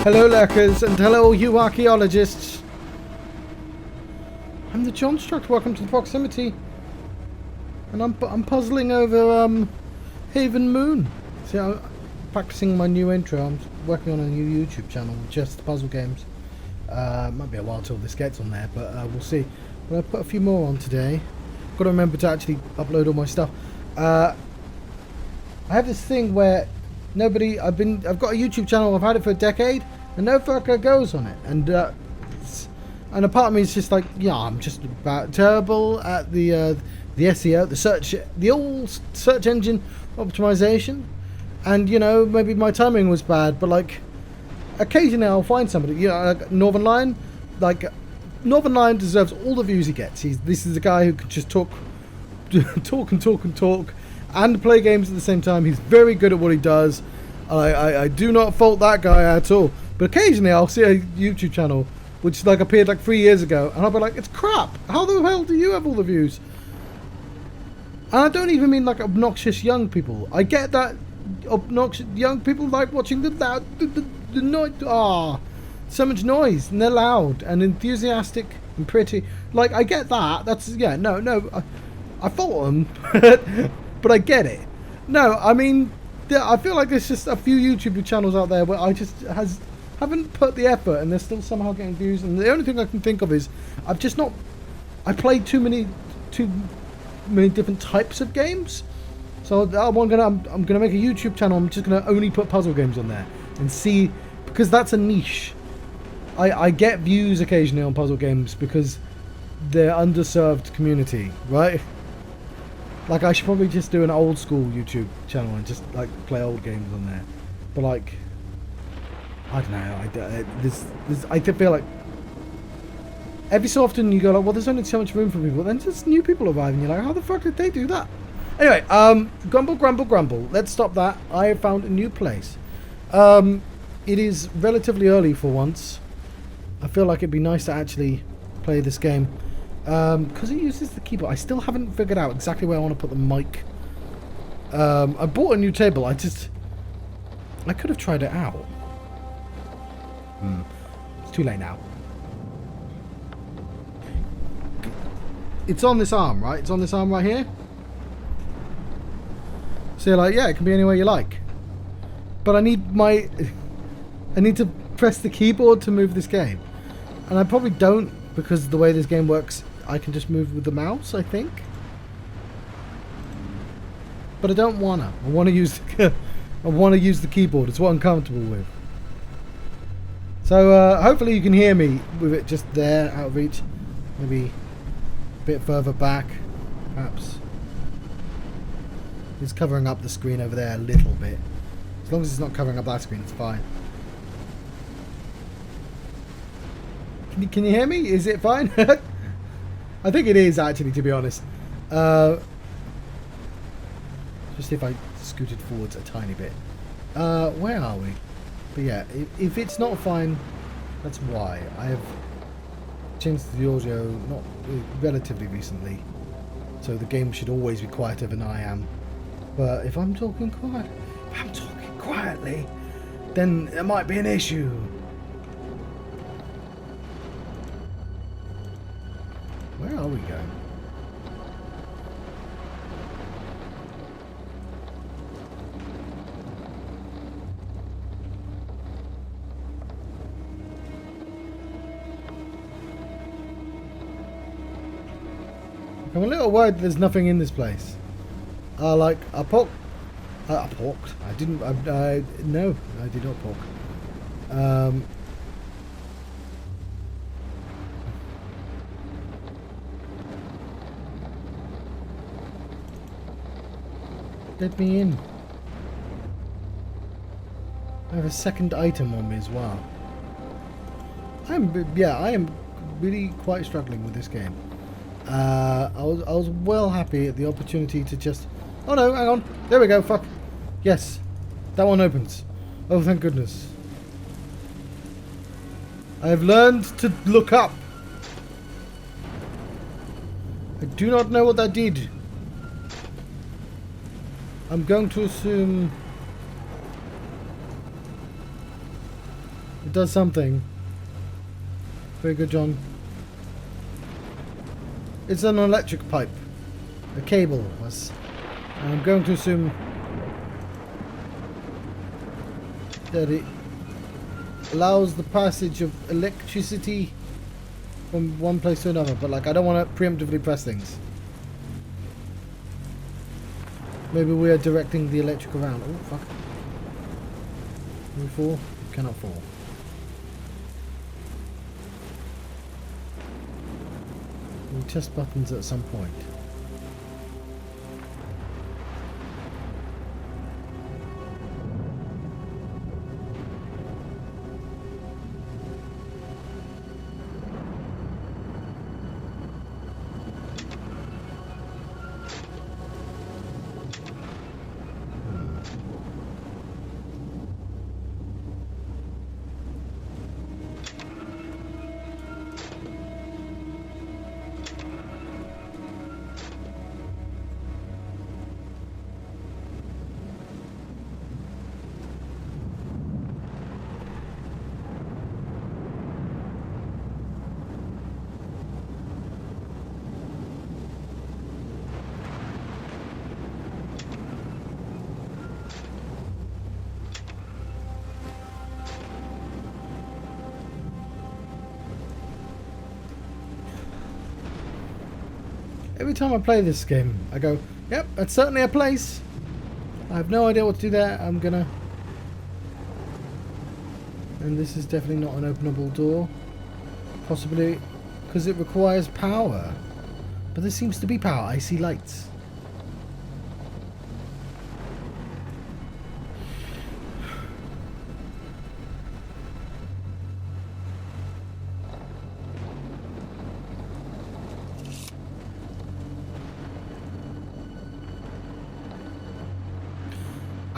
Hello lurkers, and hello you archaeologists. I'm the John Struct, welcome to the proximity. And I'm puzzling over Haven Moon. See, I'm practicing my new intro. I'm working on a new YouTube channel, just puzzle games. Might be a while till this gets on there, but we'll see. But I put a few more on today. Got to remember to actually upload all my stuff. I have this thing where I've got a YouTube channel. I've had it for a decade, and no fucker goes on it. And a part of me is just like, yeah, I'm just about terrible at the SEO, the old search engine optimization, and you know, maybe my timing was bad, but like occasionally I'll find somebody, you know, like Northern Lion deserves all the views he gets. This is a guy who can just talk and play games at the same time. He's very good at what he does. I do not fault that guy at all. But occasionally I'll see a YouTube channel which like appeared like 3 years ago, and I'll be like, it's crap. How the hell do you have all the views? And I don't even mean like obnoxious young people. I get that obnoxious young people like watching the noise. So much noise, and they're loud and enthusiastic and pretty. Like, I get that. That's, yeah, no. I fault them, but I get it. No, I mean, I feel like there's just a few YouTube channels out there where I just haven't put the effort, and they're still somehow getting views. And the only thing I can think of is I played too many different types of games. So I'm gonna make a YouTube channel. I'm just gonna only put puzzle games on there and see, because that's a niche. I get views occasionally on puzzle games because they're underserved community, right? Like, I should probably just do an old school YouTube channel and just like play old games on there. But like, I don't know. I feel like every so often you go like, well, there's only so much room for people. Then just new people arrive, and you're like, how the fuck did they do that? Anyway, grumble. Let's stop that. I have found a new place. It is relatively early for once. I feel like it'd be nice to actually play this game. Because it uses the keyboard. I still haven't figured out exactly where I want to put the mic. I bought a new table. I could have tried it out. It's too late now. It's on this arm, right? It's on this arm right here. So you're like, yeah, it can be anywhere you like. But I need to press the keyboard to move this game. And I probably don't, because the way this game works, I can just move with the mouse, I think. But I don't wanna. I want to use the keyboard. It's what I'm comfortable with. So hopefully you can hear me with it just there, out of reach. Maybe a bit further back, perhaps. It's covering up the screen over there a little bit. As long as it's not covering up that screen, it's fine. Can you hear me? Is it fine? I think it is, actually, to be honest. Just if I scooted forwards a tiny bit. Where are we? But yeah, if it's not fine, that's why. I have changed the audio relatively recently, so the game should always be quieter than I am. But if I'm talking quietly, then there might be an issue. Where are we going? I'm a little worried there's nothing in this place. Like a pork. I porked. I didn't. No, I did not pork. Let me in. I have a second item on me as well. I am really quite struggling with this game. I was well happy at the opportunity to just... Oh no, hang on. There we go, fuck. Yes. That one opens. Oh, thank goodness. I have learned to look up. I do not know what that did. I'm going to assume It does something. Very good, John. It's an electric pipe. A cable. I'm going to assume that it allows the passage of electricity from one place to another. But like, I don't want to preemptively press things. Maybe we are directing the electric around. Oh, fuck. Can we fall? Cannot fall. We'll test buttons at some point. Every time I play this game, I go, yep, that's certainly a place. I have no idea what to do there. I'm gonna... And this is definitely not an openable door. Possibly because it requires power. But there seems to be power. I see lights.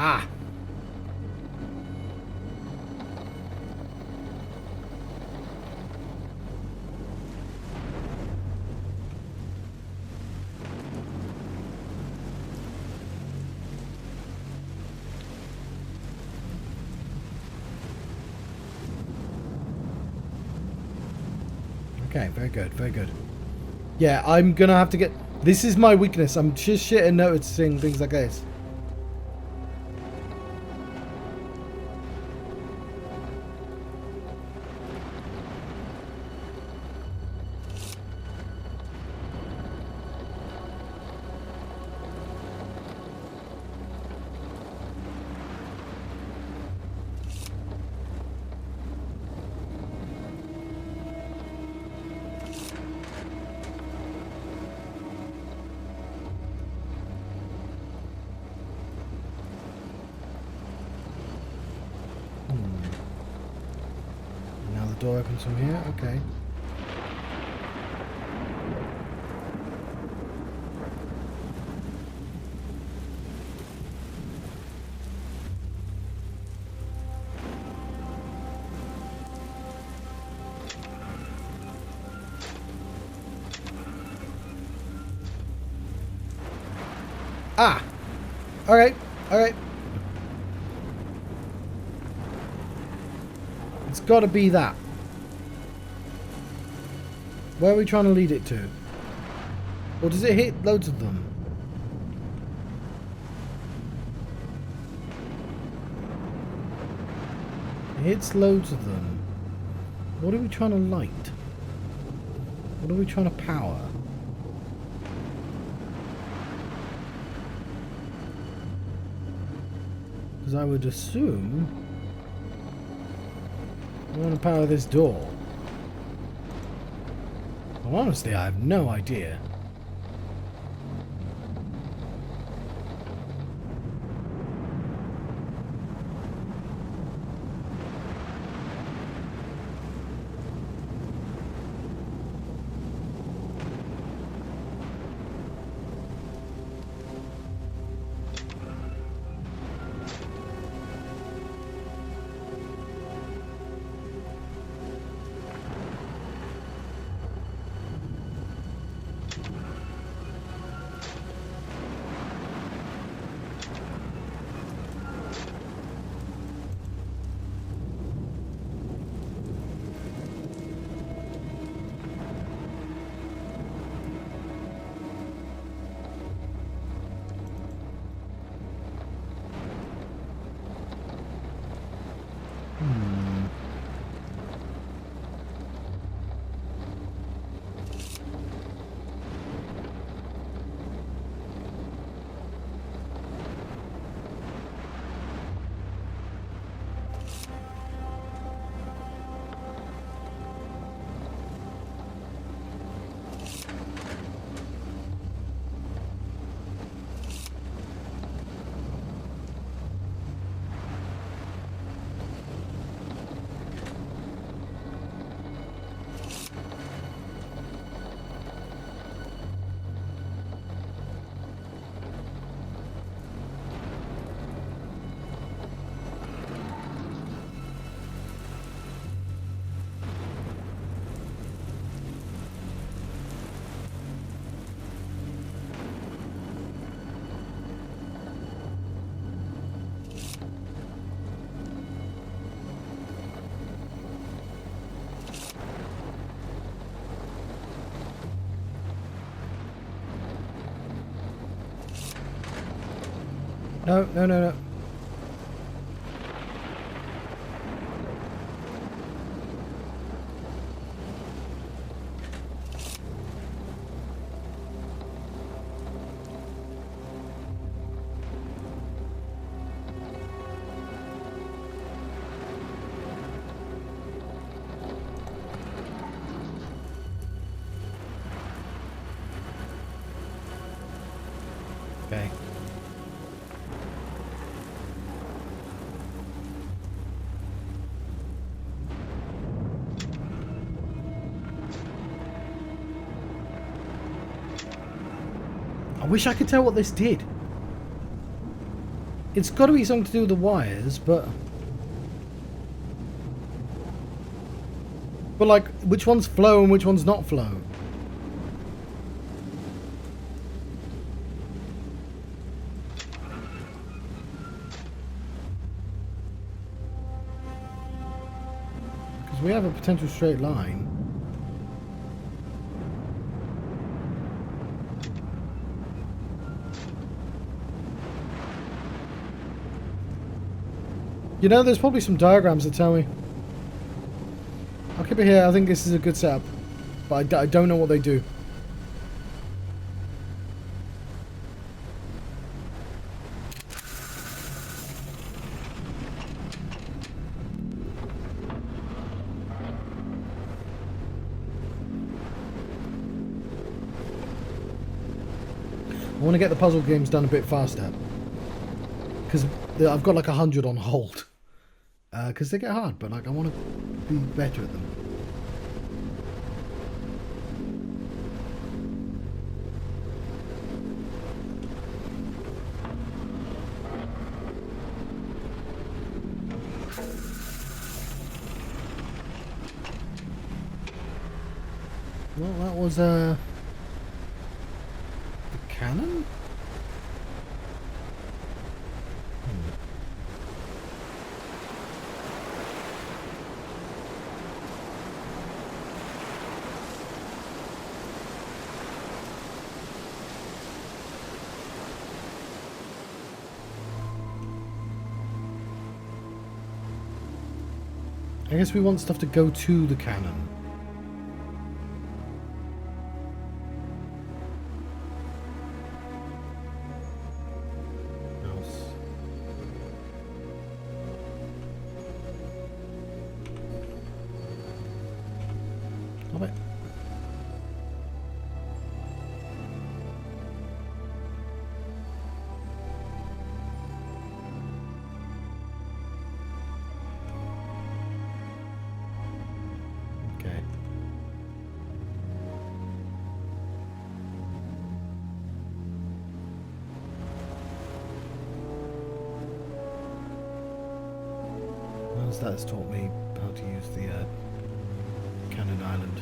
Ah! Okay, very good, very good. Yeah, I'm gonna have to get... This is my weakness. I'm just shit at noticing things like this. Now the door opens from here. Okay. Ah! Alright, alright. It's got to be that. Where are we trying to lead it to? Or does it hit loads of them? It hits loads of them. What are we trying to light? What are we trying to power? Because I would assume I want to power this door. Well, honestly, I have no idea. No, no, no, no. Okay. I wish I could tell what this did. It's got to be something to do with the wires, but like, which one's flow and which one's not flow? Because we have a potential straight line. You know, there's probably some diagrams that tell me. I'll keep it here. I think this is a good setup. But I don't know what they do. I want to get the puzzle games done a bit faster. Because I've got like 100 on hold. Because they get hard, but like I want to be better at them. Well, that was the cannon? I guess we want stuff to go to the cannon. Else. Stop it. That has taught me how to use the cannon island.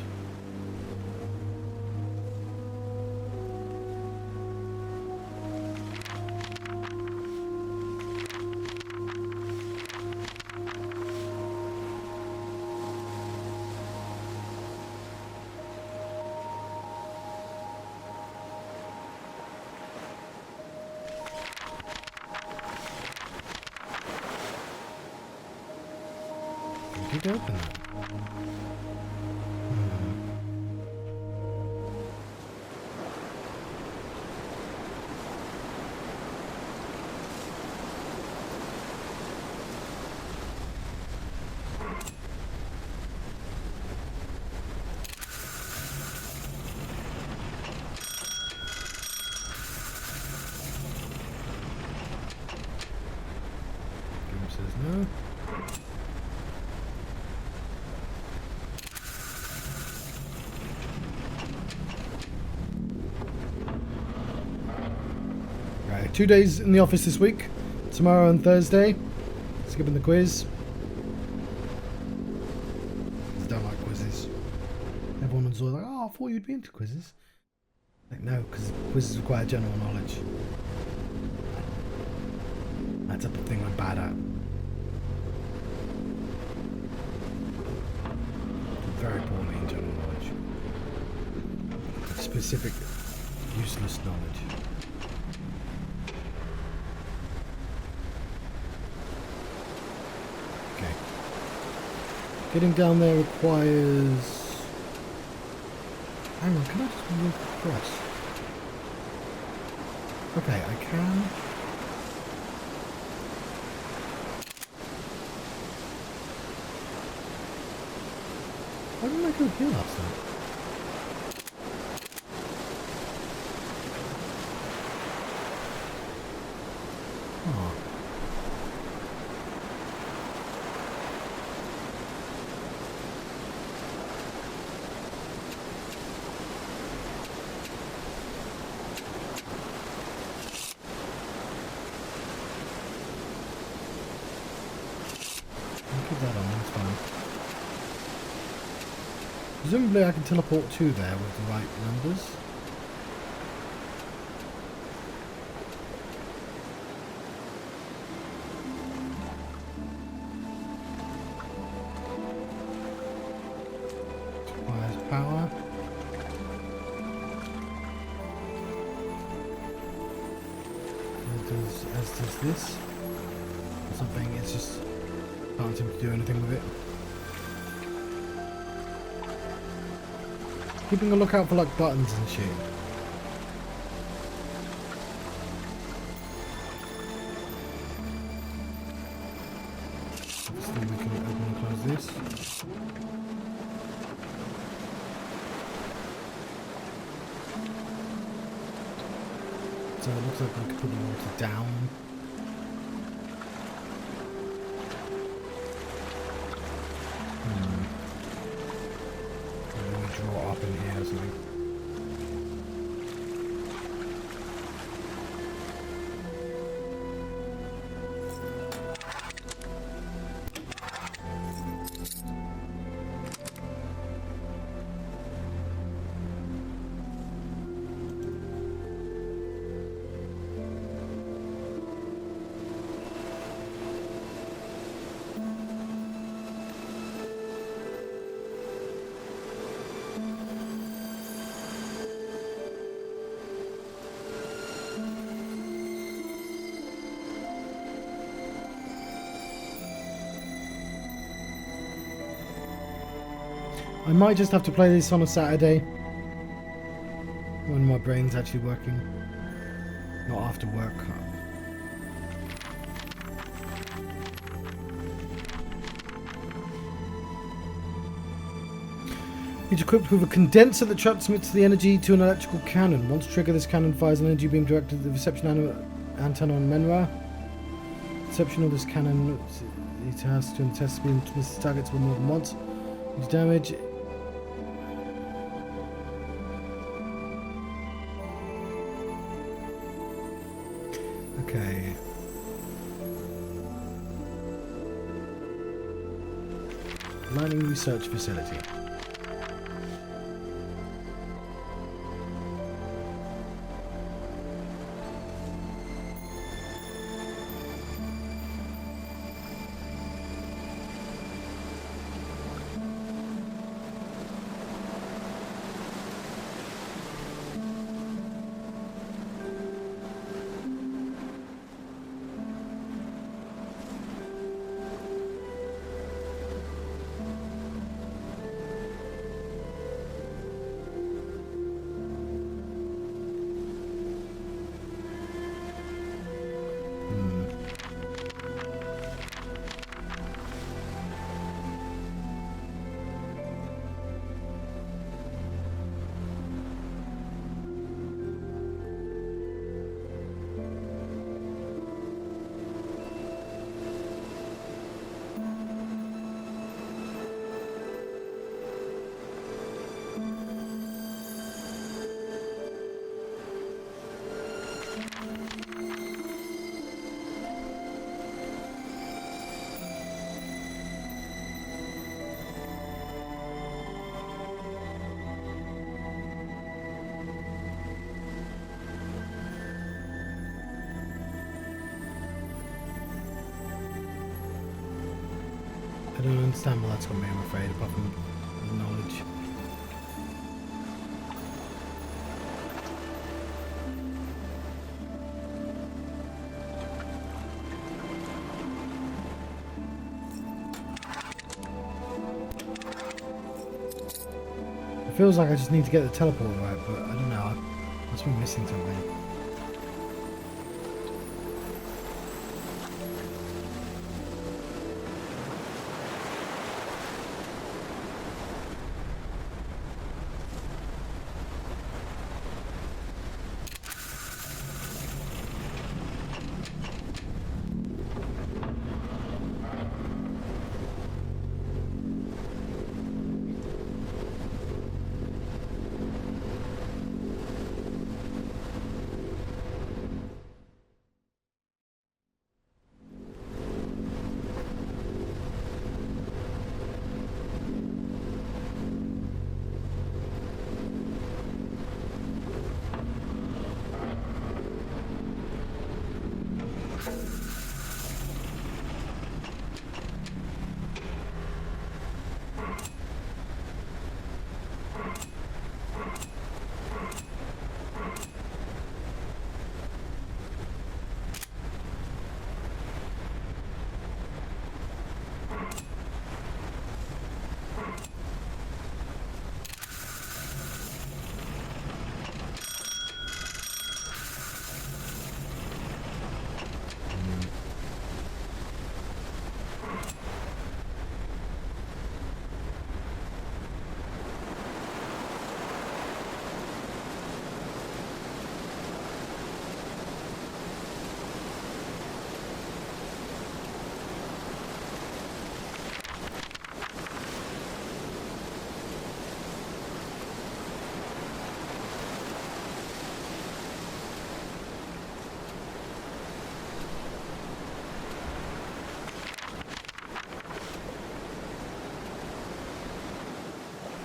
Did it open that? Game says no. Right, 2 days in the office this week. Tomorrow and Thursday. Skipping the quiz. I don't like quizzes. Everyone's always like, oh, I thought you'd be into quizzes. Like, no, because quizzes require general knowledge. That's a thing I'm bad at. Very poorly in general knowledge. Specific, useless knowledge. Getting down there requires... Hang on, can I just move across? Okay, I can. Why didn't I go here last time? Oh. Keep that on, that's fine. Presumably I can teleport to there with the right numbers. Requires power. As does this. Or something, it's just can't seem to do anything with it. Keeping a lookout for like buttons and shit. Obviously we can open and close this. So it looks like we can put the water down. Draw up in here or something. I might just have to play this on a Saturday when my brain's actually working, not after work. It's equipped with a condenser that transmits the energy to an electrical cannon. Once triggered, this cannon fires an energy beam directed at the reception antenna on Menra. Reception of this cannon, it has to test beam to miss targets more than once. Use damage. Okay. Mining research facility. I don't understand what that's got me, I'm afraid, apart from knowledge. Feels like I just need to get the teleporter out, but I don't know. I must be missing something.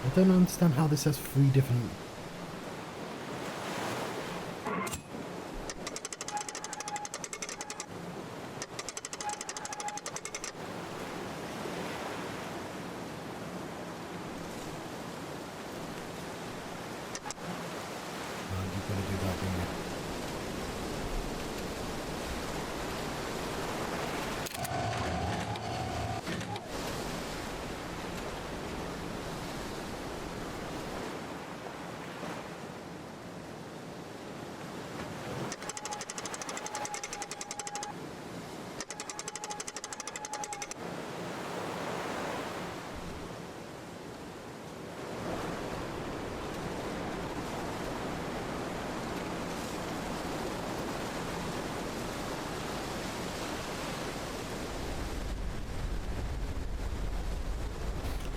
I don't understand how this has 3 different... you've got to do that, don't you?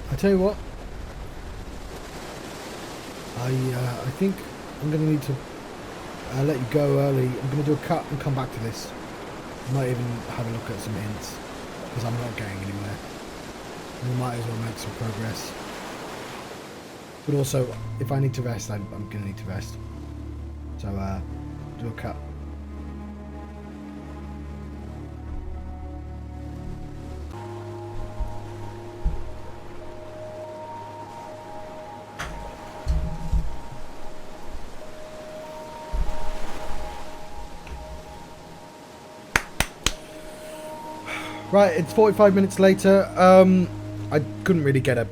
I tell you what, I think I'm going to need to let you go early. I'm going to do a cut and come back to this. I might even have a look at some hints, because I'm not getting anywhere. We might as well make some progress. But also, if I need to rest, I'm going to need to rest. So, do a cut. Right, it's 45 minutes later. I couldn't really get a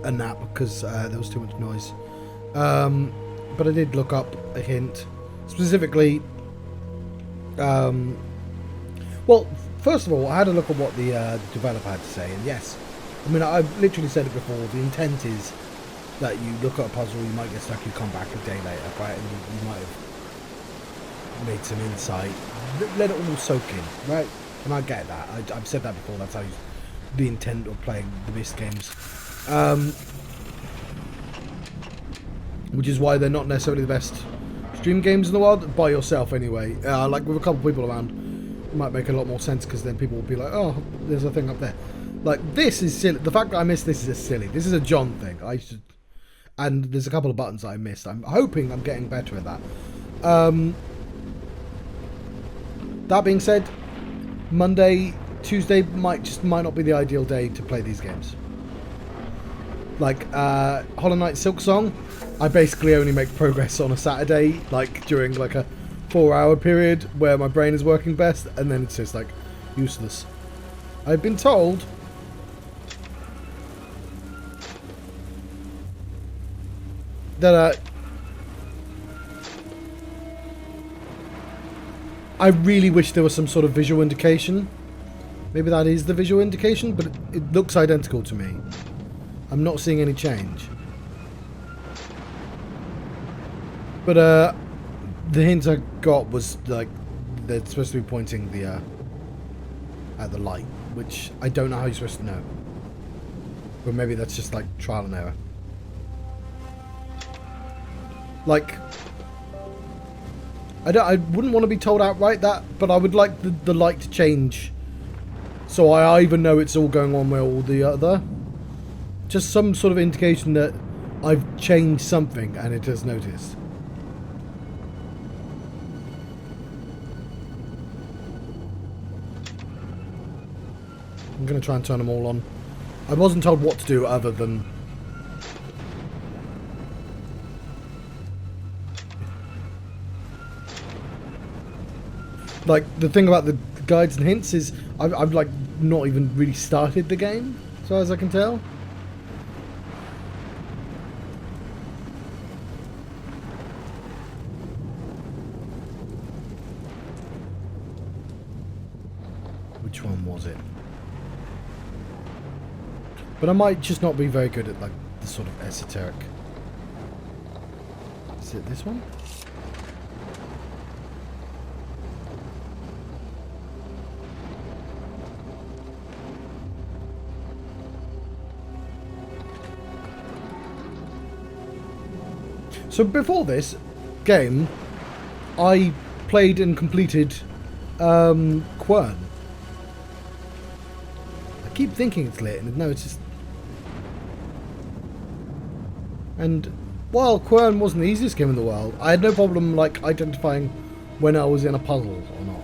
nap because there was too much noise. But I did look up a hint. Specifically, well, first of all, I had a look at what the developer had to say. And yes, I mean, I've literally said it before. The intent is that you look at a puzzle, you might get stuck, you come back a day later, right? And you might have made some insight. Let it all soak in, right? And I get that. I've said that before. That's how the intent of playing the Myst games. Which is why they're not necessarily the best stream games in the world, by yourself anyway. Like with a couple of people around, it might make a lot more sense, because then people will be like, oh, there's a thing up there. Like, this is silly. The fact that I missed this is silly. This is a John thing. And there's a couple of buttons that I missed. I'm hoping I'm getting better at that. That being said, Monday, Tuesday might not be the ideal day to play these games. Like Hollow Knight Silksong, I basically only make progress on a Saturday, like during like a 4-hour period where my brain is working best, and then it's just like useless. I've been told that I really wish there was some sort of visual indication. Maybe that is the visual indication, but it looks identical to me. I'm not seeing any change. But the hint I got was like they're supposed to be pointing the at the light, which I don't know how you're supposed to know. But maybe that's just like trial and error. Like, I wouldn't want to be told outright that, but I would like the light to change, so I either know it's all going one way or the other. Just some sort of indication that I've changed something and it has noticed. I'm going to try and turn them all on. I wasn't told what to do other than... Like, the thing about the guides and hints is I've like not even really started the game, as far as I can tell. Which one was it? But I might just not be very good at like the sort of esoteric. Is it this one? So before this game, I played and completed Quern. I keep thinking it's lit, and no, it's just... And while Quern wasn't the easiest game in the world, I had no problem like identifying when I was in a puzzle or not.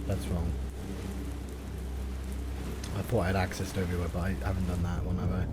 That's wrong. I thought I had access to everywhere, but I haven't done that one, have I?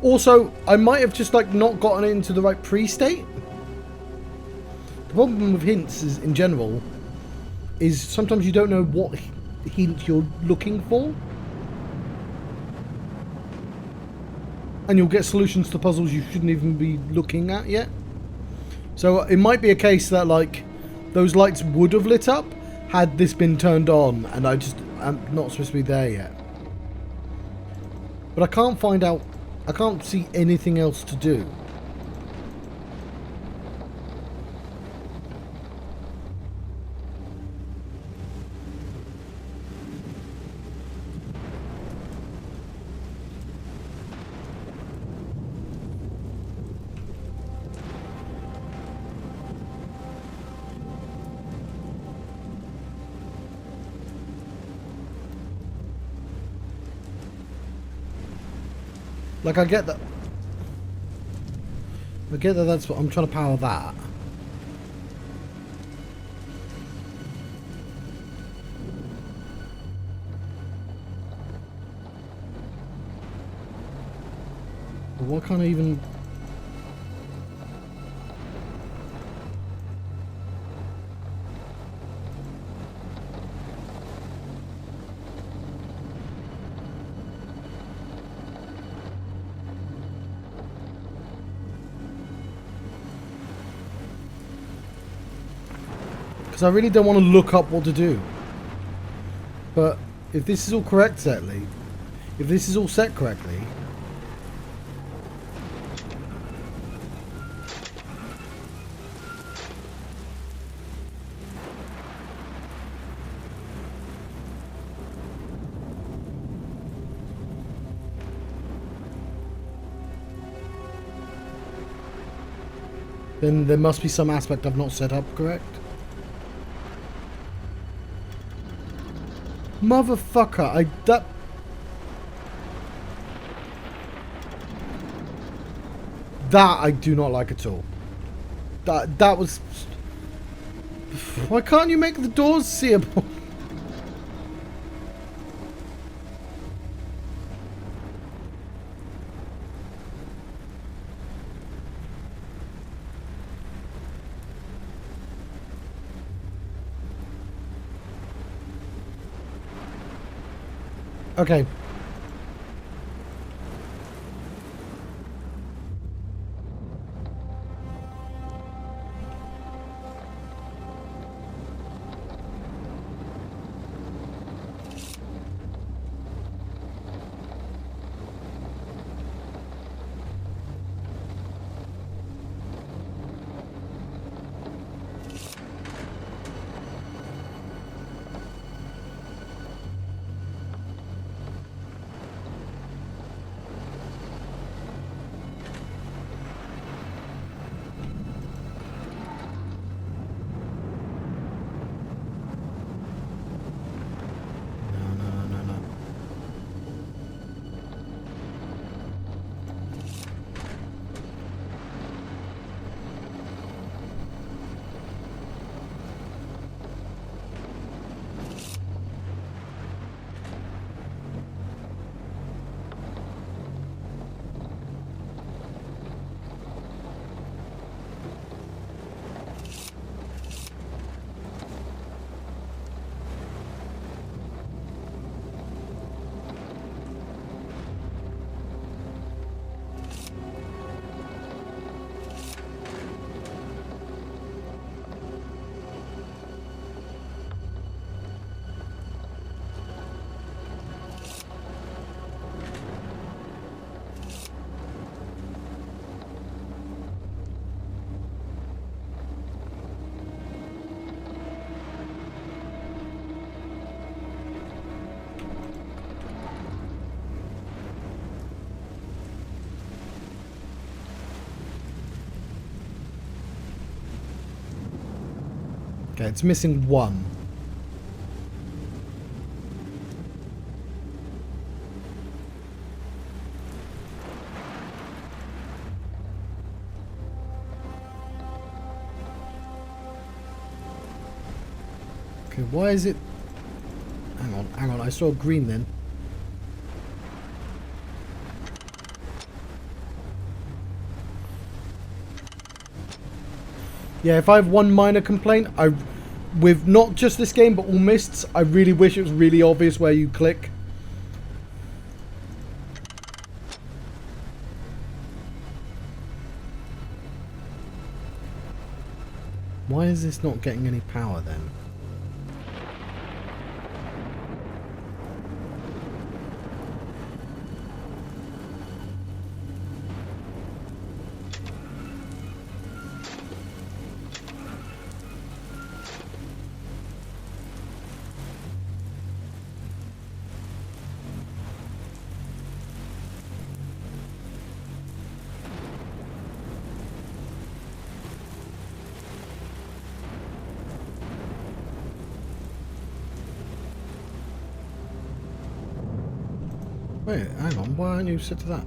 Also, I might have just like not gotten into the right pre-state. The problem with hints is, in general, is sometimes you don't know what hint you're looking for. And you'll get solutions to puzzles you shouldn't even be looking at yet. So it might be a case that like those lights would have lit up had this been turned on, and I'm not supposed to be there yet. But I can't find out. I can't see anything else to do. Like, I get that. I get that that's what I'm trying to power that. But why can't I even... I really don't want to look up what to do. But if this is all correct, if this is all set correctly, then there must be some aspect I've not set up correct. Motherfucker, that I do not like at all. That was... Why can't you make the doors seeable? Okay. Okay, it's missing one. Okay, why is it... Hang on, I saw green then. Yeah, if I have one minor complaint, with not just this game, but all Mysts, I really wish it was really obvious where you click. Why is this not getting any power then? Wait, hang on, why aren't you set to that?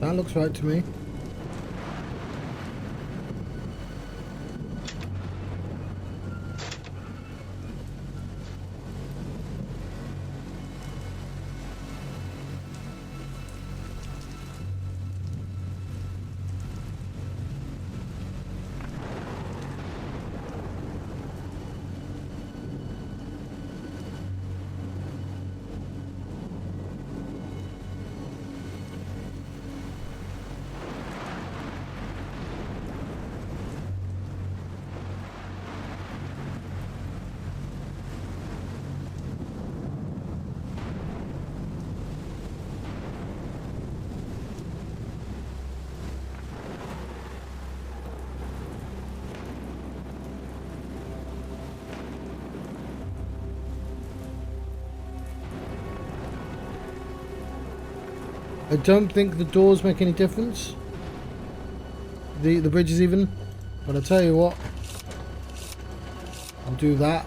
That looks right to me. I don't think the doors make any difference. The bridges even. But I'll tell you what. I'll do that.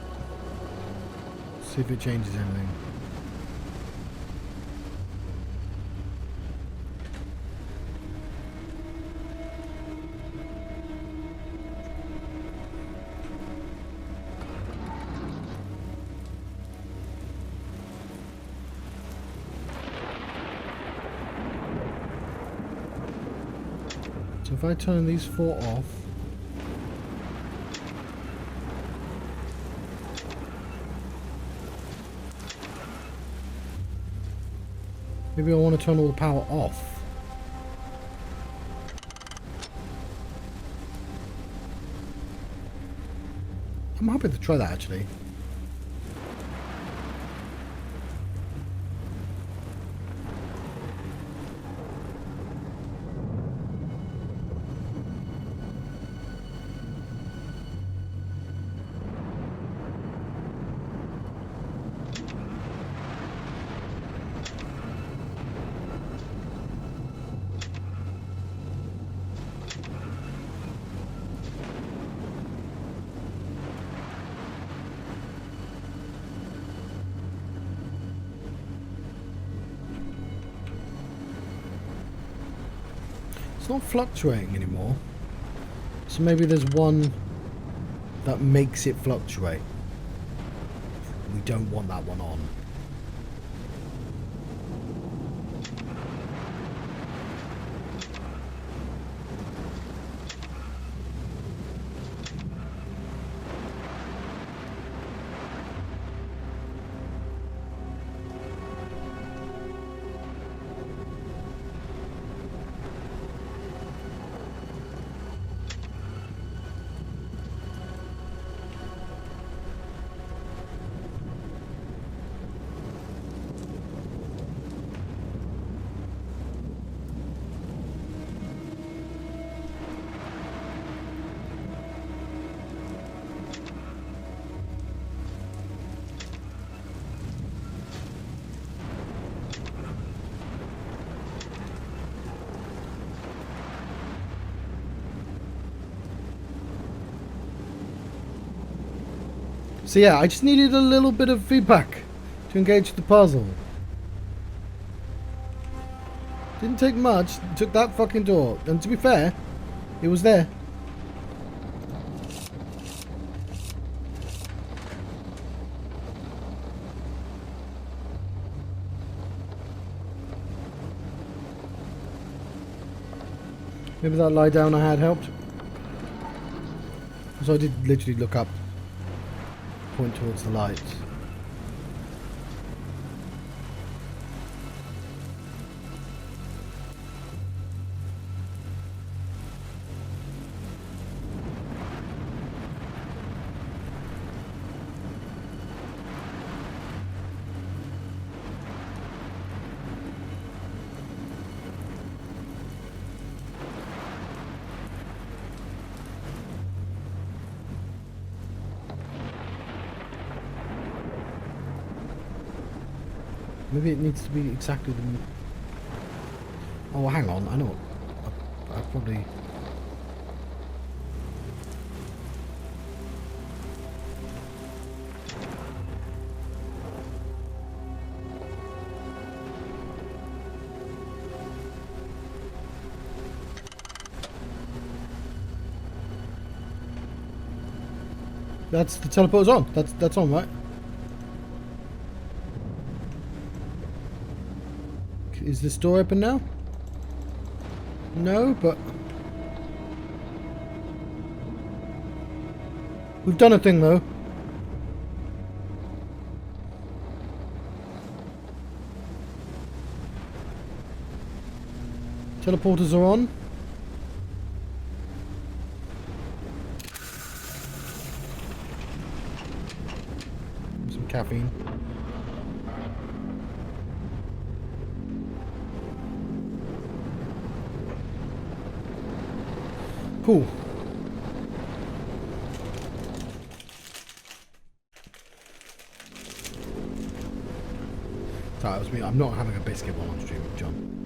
See if it changes anything. So if I turn these 4 off, maybe I want to turn all the power off. I'm happy to try that actually. It's not fluctuating anymore. So maybe there's one that makes it fluctuate. We don't want that one on. So yeah, I just needed a little bit of feedback to engage the puzzle. Didn't take much. It took that fucking door. And to be fair, it was there. Maybe that lie down I had helped. So I did literally look up. Point towards the light. Maybe it needs to be exactly the... Oh, hang on. I know. I probably... That's the teleporter's on. That's on, right? Is this door open now? No, but we've done a thing though. Teleporters are on. Some caffeine. Cool. That was me. I'm not having a biscuit while on stream, John.